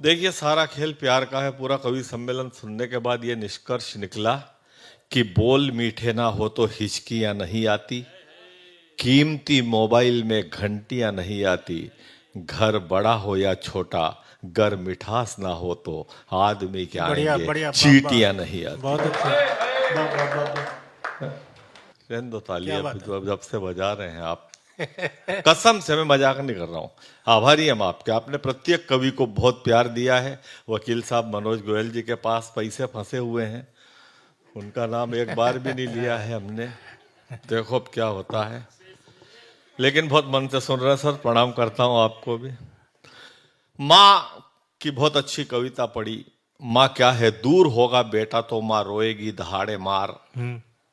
देखिए, सारा खेल प्यार का है। पूरा कवि सम्मेलन सुनने के बाद ये निष्कर्ष निकला कि बोल मीठे ना हो तो हिचकियां नहीं आती, कीमती मोबाइल में घंटियां नहीं आती, घर बड़ा हो या छोटा गर मिठास ना हो तो आदमी क्या बढ़िया आएंगे, बढ़िया, चींटियां नहीं आती। बहुत अच्छे, वाह वाह वाह वाह। रहने दो ताली, क्या अब बात है। जब से बजा रहे हैं आप। कसम से, मैं मजाक नहीं कर रहा हूँ। आभारी हम आपके, आपने प्रत्येक कवि को बहुत प्यार दिया है। वकील साहब मनोज गोयल जी के पास पैसे फंसे हुए हैं, उनका नाम एक बार भी नहीं लिया है हमने। देखो अब क्या होता है, लेकिन बहुत मन से सुन रहे हैं सर, प्रणाम करता हूँ आपको भी। माँ की बहुत अच्छी कविता पढ़ी। माँ क्या है, दूर होगा बेटा तो माँ रोएगी दहाड़े मार,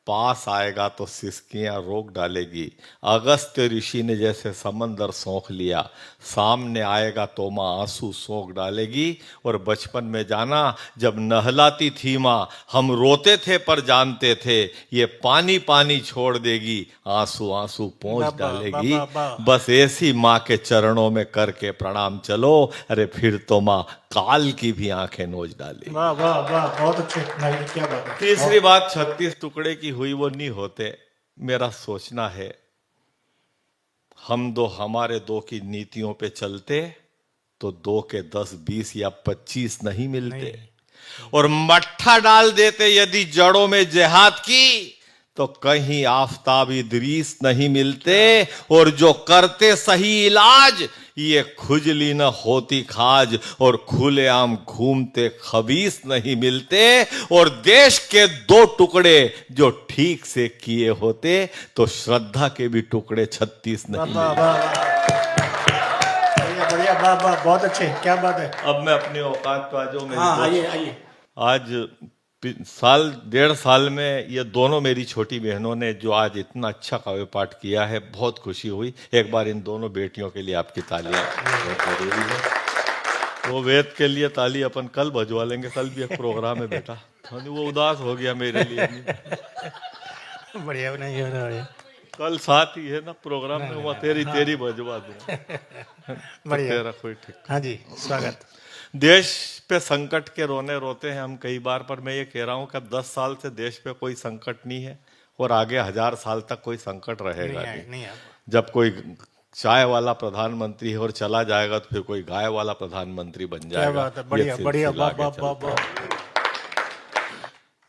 पास आएगा तो सिसकियां रोक डालेगी, अगस्त्य ऋषि ने जैसे समंदर सोख लिया, सामने आएगा तो माँ आंसू सोख डालेगी। और बचपन में जाना जब नहलाती थी माँ, हम रोते थे पर जानते थे ये पानी पानी छोड़ देगी, आंसू आंसू पहुंच बाबा डालेगी। बाबा बाबा, बस ऐसी माँ के चरणों में करके प्रणाम चलो, अरे फिर तो माँ काल की भी आंखें नोच डालेगी। वाह वाह वाह, बहुत अच्छे नहीं, क्या बात है। तीसरी बात, 36 टुकड़े की हुई वो नहीं होते। मेरा सोचना है, हम दो हमारे दो की नीतियों पे चलते तो 2 के 10 20 या 25 नहीं मिलते। और मट्ठा डाल देते यदि जड़ों में जिहाद की, तो कहीं आफताब इदरीस नहीं मिलते। और जो करते सही इलाज, ये खुजली न होती खाज, और खुलेआम घूमते खबीस नहीं मिलते। और देश के 2 टुकड़े जो ठीक से किए होते, तो श्रद्धा के भी टुकड़े 36 नहीं वाह मिलते। वाह वाह, बढ़िया बढ़िया, वाह वाह, बहुत अच्छे, क्या बात है। अब मैं अपनी औकात पे आ जाऊं। मेरी हाँ, दो आइए आइए। आज साल 1.5 साल में ये दोनों मेरी छोटी बहनों ने जो आज इतना अच्छा काव्य पाठ किया है, बहुत खुशी हुई। एक बार इन दोनों बेटियों के लिए आपकी तालियां बहुत जरूरी है। तो वेद के लिए ताली अपन कल बजवा लेंगे, कल भी एक प्रोग्राम है बेटा। वो उदास हो गया मेरे लिए नहीं। बढ़िया नहीं हो रहा है। कल साथ ही है ना प्रोग्राम में, वो तेरी हाँ। तेरी बजवा दूंगा तो बढ़िया। तेरा कोई ठीक। हाँ जी, स्वागत। देश पे संकट के रोने रोते हैं हम कई बार, पर मैं ये कह रहा हूं कि अब 10 साल से देश पे कोई संकट नहीं है, और आगे 1000 साल तक कोई संकट रहेगा नहीं। जब कोई चाय वाला प्रधानमंत्री है और चला जाएगा, तो फिर कोई गाय वाला प्रधानमंत्री बन क्या जाएगा। बात है, बढ़िया बढ़िया, वाह वाह वाह वाह।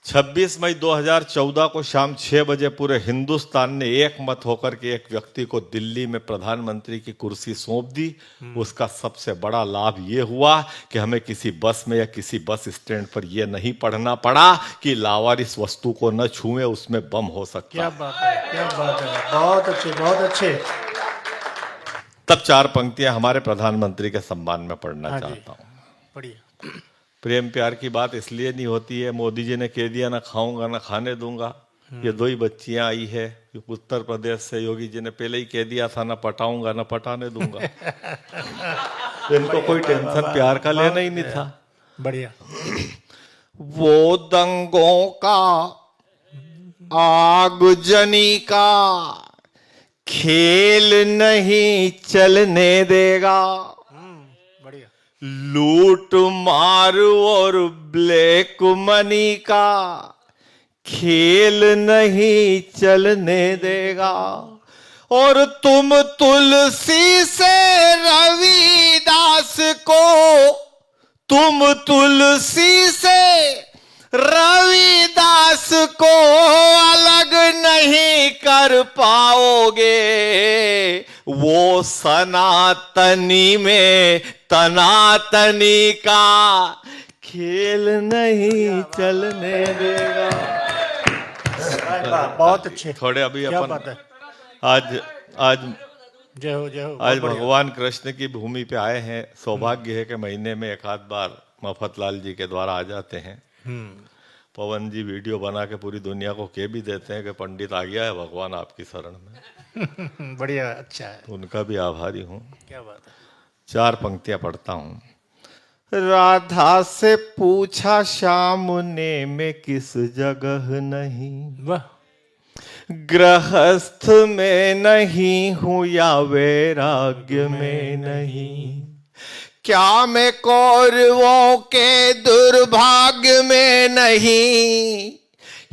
26 मई 2014 को शाम 6 बजे पूरे हिंदुस्तान ने एक मत होकर के एक व्यक्ति को दिल्ली में प्रधानमंत्री की कुर्सी सौंप दी। उसका सबसे बड़ा लाभ ये हुआ कि हमें किसी बस में या किसी बस स्टैंड पर यह नहीं पढ़ना पड़ा कि लावारिस वस्तु को न छुएं, उसमें बम हो सकता। क्या बात है, क्या बात है, बहुत अच्छे बहुत अच्छे। तब 4 पंक्तियां हमारे प्रधानमंत्री के सम्मान में पढ़ना चाहता हूं। बढ़िया। प्रेम प्यार की बात इसलिए नहीं होती है, मोदी जी ने कह दिया ना खाऊंगा ना खाने दूंगा। ये 2 ही बच्चियां आई है उत्तर प्रदेश से, योगी जी ने पहले ही कह दिया था ना पटाऊंगा ना पटाने दूंगा। इनको कोई टेंशन प्यार का लेना ही नहीं था। बढ़िया। वो दंगों का आगजनी का खेल नहीं चलने देगा, बढ़िया। लूट मार और ब्लैक मनी का खेल नहीं चलने देगा। और तुम तुलसी से रविदास को, तुम तुलसी से रविदास को अलग नहीं कर पाओगे। वो सनातनी में तनातनी का खेल नहीं चलने देगा। बहुत अच्छे। थोड़े अभी क्या अपन बात है। आज आज जय हो जय हो। आज भगवान कृष्ण की भूमि पे आए हैं। सौभाग्य है कि महीने में एक आध बार मफतलाल जी के द्वारा आ जाते हैं। पवन जी वीडियो बना के पूरी दुनिया को कह भी देते हैं कि पंडित आ गया है भगवान आपकी शरण में। बढ़िया, अच्छा है। उनका भी आभारी हूँ। क्या बात है। 4 पंक्तियां पढ़ता हूँ। राधा से पूछा श्याम ने मैं किस जगह नहीं, वाह। गृहस्थ में नहीं हूं या वैराग्य में नहीं, क्या मैं कौरवों के दुर्भाग्य में नहीं,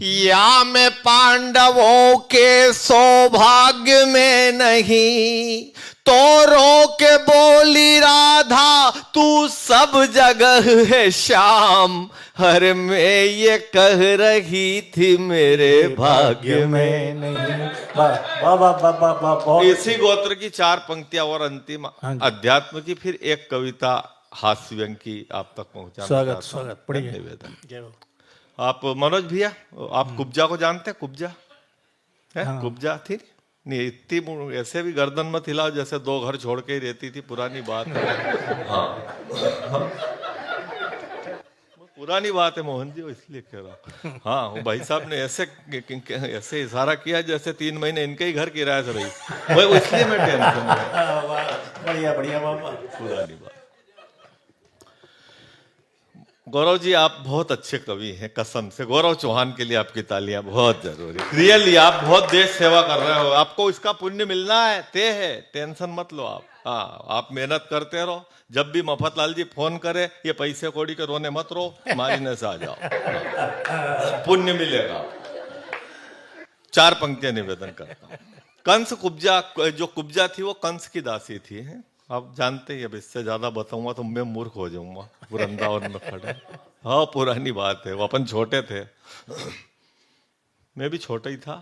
या मैं पांडवों के सौभाग्य में नहीं। तो रो के बोली राधा, तू सब जगह है श्याम, हर मैं ये कह रही थी मेरे भाग्य में नहीं। वाह वाह वाह वाह वाह वाह, बहुत इसी गोत्र की 4 पंक्तियां और अंतिम हाँ जी। अध्यात्म की, फिर एक कविता हास्य व्यंग की आप तक पहुंचाना स्वागत, चाहता हूं। स्वागत, पढ़िए। निवेदन। जय हो। आप मनोज भैया, आप कुब्जा को जानते हैं? कुब्जा है, हाँ। कुब्जा थी नहीं, इतनी ऐसे भी गर्दन मत हिलाओ जैसे 2 घर छोड़ के ही रहती थी, पुरानी बात है। हाँ पुरानी बात है मोहन जी, वो इसलिए कह रहा हूँ। हाँ वो भाई साहब ने ऐसे इशारा किया जैसे 3 महीने इनके ही घर किराए से रही, वो इसलिए मैं टेंशन में। वाह, बढ़िया बढ़िया वाह वाह। पुरानी बात। गौरव जी आप बहुत अच्छे कवि हैं, कसम से। गौरव चौहान के लिए आपकी तालियां बहुत जरूरी। रियली आप बहुत देश सेवा कर रहे हो, आपको इसका पुण्य मिलना है, तय है, टेंशन मत लो आप। हाँ आप मेहनत करते रहो, जब भी मफतलाल जी फोन करे ये पैसे कौड़ी के रोने मत रो, मारीने से आ जाओ, पुण्य मिलेगा। 4 पंक्तियां निवेदन करता हूं। कंस कुब्जा, जो कुब्जा थी वो कंस की दासी थी, है? आप जानते ही, अब इससे ज्यादा बताऊंगा तो मैं मूर्ख हो जाऊंगा वृंदावन में खड़े। हाँ पुरानी बात है, वो अपन छोटे थे, मैं भी छोटा ही था।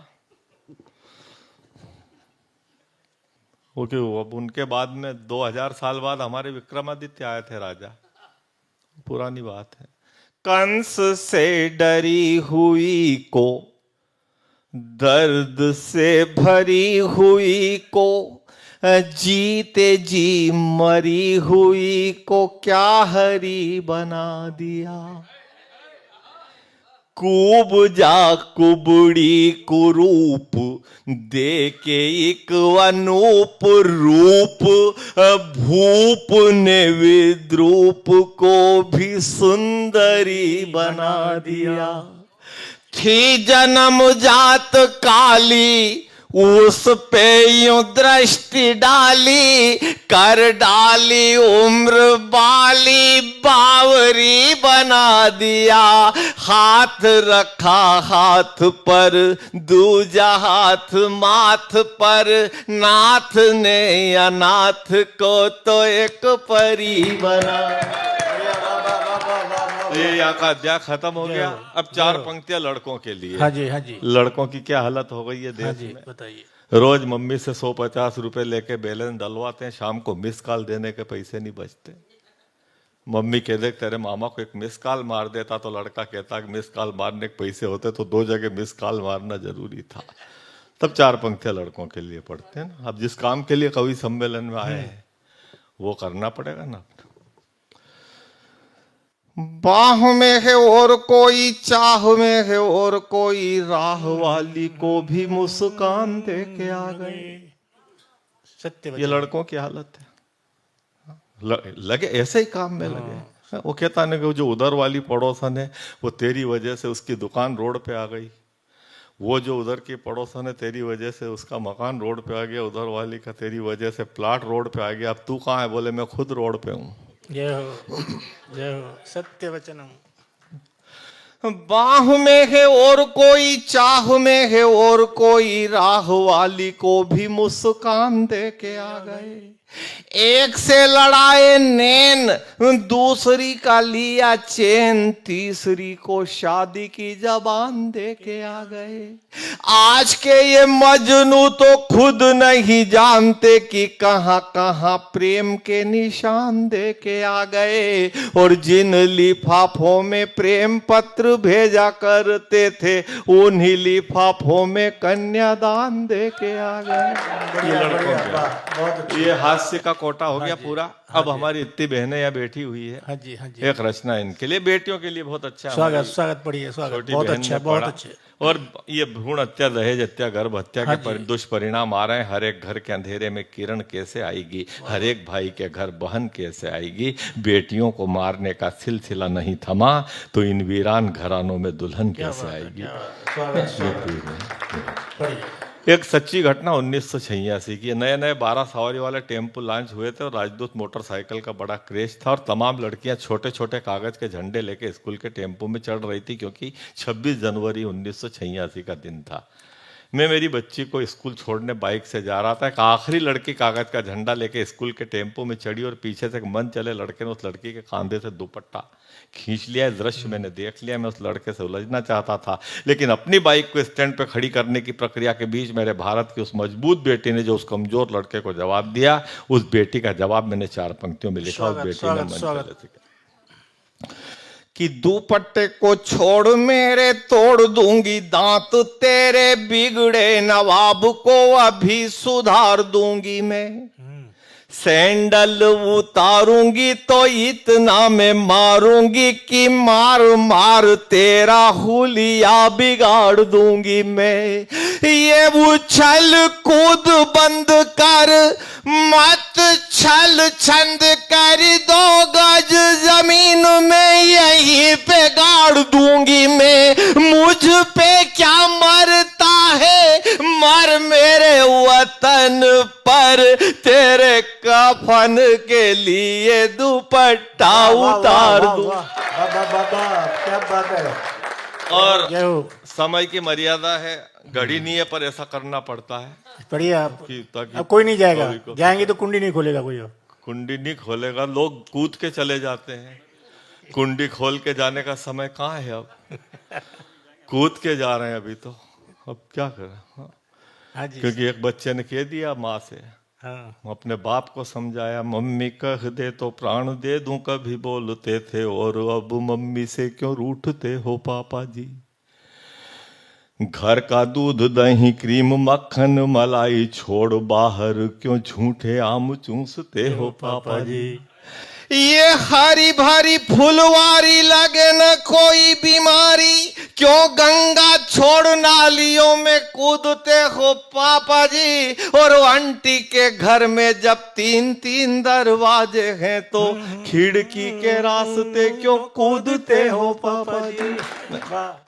ओके, अब उनके बाद में 2000 साल बाद हमारे विक्रमादित्य आए थे राजा, पुरानी बात है। कंस से डरी हुई को, दर्द से भरी हुई को, जीते जी मरी हुई को क्या हरी बना दिया। कुब्जा कुबड़ी कुरूप, दे के एक अनूप रूप, भूप ने विद्रूप को भी सुंदरी बना दिया। थी जन्म जात काली, उस पे यूं दृष्टि डाली, कर डाली उम्र बाली, बावरी बना दिया। हाथ रखा हाथ पर, दूजा हाथ माथ पर, नाथ ने अनाथ को तो एक परी बना। ये यहाँ का अध्याय खत्म हो गया। अब 4 पंक्तियां लड़कों के लिए। हाँ जी हाँ जी लड़कों की क्या हालत हो गई है हाँ देश जी, में। बताइए। रोज मम्मी से 150 रुपए लेके बैलेंस डलवाते हैं, शाम को मिस कॉल देने के पैसे नहीं बचते। मम्मी कह दे तेरे मामा को एक मिस कॉल मार देता, तो लड़का कहता कि मिस कॉल मारने के पैसे होते तो 2 जगह मिस कॉल मारना जरूरी था। तब 4 पंक्तियां लड़कों के लिए पढ़ते हैं ना। अब जिस काम के लिए कवि सम्मेलन में आए हैं वो करना पड़ेगा ना। बाह में है और कोई, चाह में है और कोई, राह वाली को भी मुस्कान दे के आ गए। सत्य ये वचन। लड़कों की हालत है। लगे ऐसे ही काम में लगे। वो कहता नहीं कि जो उधर वाली पड़ोसन है वो तेरी वजह से उसकी दुकान रोड पे आ गई, वो जो उधर की पड़ोसन है तेरी वजह से उसका मकान रोड पे आ गया, उधर वाली का तेरी वजह से प्लाट रोड पे आ गया। अब तू कहाँ है? बोले मैं खुद रोड पे हूँ। जय हो जय हो, सत्य वचनम। बाह में है और कोई, चाह में है और कोई, राह वाली को भी मुस्कान दे के आ गए। एक से लड़ाए नैन, दूसरी का लिया चैन, तीसरी को शादी की जबान दे के आ गए। आज के ये मजनू तो खुद नहीं जानते कि कहां कहां प्रेम के निशान दे के आ गए। और जिन लिफाफों में प्रेम पत्र भेजा करते थे, उन्हीं लिफाफों में कन्यादान दे के आ गए। बढ़िया बढ़िया, वाह, बहुत अच्छी। ये हास्य का कोटा हो गया जी, पूरा। हाँ अब जी। हमारी इतनी बहनें यहाँ बैठी हुई है, हाँ जी हाँ जी, एक रचना इनके लिए, बेटियों के लिए बहुत अच्छा है। स्वागत हमारी स्वागत, पढ़िए स्वागत। छोटी बहुत बहन अच्छा ने बहुत पढ़ा। अच्छे। और ये भ्रूण हत्या, दहेज हत्या, गर्भ हत्या हाँ के जी। दुष्परिणाम आ रहे हैं। हर एक घर के अंधेरे में किरण कैसे आएगी, हर एक भाई के घर बहन कैसे आएगी। बेटियों को मारने का सिलसिला नहीं थमा तो इन वीरान घरानों में दुल्हन क्या कैसे बात है, आएगी। क्या बात है। स्वागत स्वागत, पढ़िए। एक सच्ची घटना 1986 की। नए नए 12 सवारी वाले टेम्पो लॉन्च हुए थे और राजदूत मोटरसाइकिल का बड़ा क्रेज था और तमाम लड़कियां छोटे छोटे कागज के झंडे लेके स्कूल के टेम्पो में चढ़ रही थी, क्योंकि 26 जनवरी 1986 का दिन था। मैं मेरी बच्ची को स्कूल छोड़ने बाइक से जा रहा था। एक आखिरी लड़की कागज का झंडा लेके स्कूल के टेम्पो में चढ़ी और पीछे से एक मन चले लड़के ने उस लड़की के कंधे से दुपट्टा खींच लिया। दृश्य मैंने देख लिया। मैं उस लड़के से उलझना चाहता था, लेकिन अपनी बाइक को स्टैंड पे खड़ी करने की प्रक्रिया के बीच मेरे भारत की उस मजबूत बेटी ने जो उस कमजोर लड़के को जवाब दिया, उस बेटी का जवाब मैंने 4 पंक्तियों में लिखा। उस बेटी ने मन चले से कि दुपट्टे को छोड़ मेरे तोड़ दूंगी दांत, तेरे बिगड़े नवाब को अभी सुधार दूंगी मैं। सैंडल उतारूंगी तो इतना मैं मारूंगी कि मार मार तेरा हुलिया बिगाड़ दूंगी मैं। ये उछल कूद बंद कर, मत छल छंद कर, 2 गज जमीन में यहीं पे गाड़ दूंगी मैं। मुझ पे क्या मरता है, मर मेरे वतन पर, तेरे कफन के लिए दुपट्टा उतार दूं। क्या बात है। और जय हो। समय की मर्यादा है, घड़ी नहीं है, पर ऐसा करना पड़ता है बढ़िया। ताकि अब कोई नहीं जाएगा, कवि को- जाएंगे तो कुंडी नहीं खोलेगा कोई और। कुंडी नहीं खोलेगा, लोग कूद के चले जाते हैं। कुंडी खोल के जाने का समय कहाँ है अब? कूद के जा रहे हैं अभी तो। अब क्या करें? हाँ। हाँ जी। क्योंकि एक बच्चे ने कह दिया माँ से, हाँ। अपने बाप को समझाया, मम्मी कह दे तो प्राण दे दूं, कभी बोलते थे, और अब मम्मी से क्यों रूठते हो पापा जी। घर का दूध दही क्रीम मक्खन मलाई छोड़ बाहर क्यों झूठे आम चूसते हो पापा जी। ये हरी भरी फुलवारी लगे न कोई बीमारी, क्यों गंगा छोड़ नालियों में कूदते हो पापा जी। और आंटी के घर में जब 3-3 दरवाजे हैं तो खिड़की के रास्ते क्यों कूदते हो पापा जी। वाह।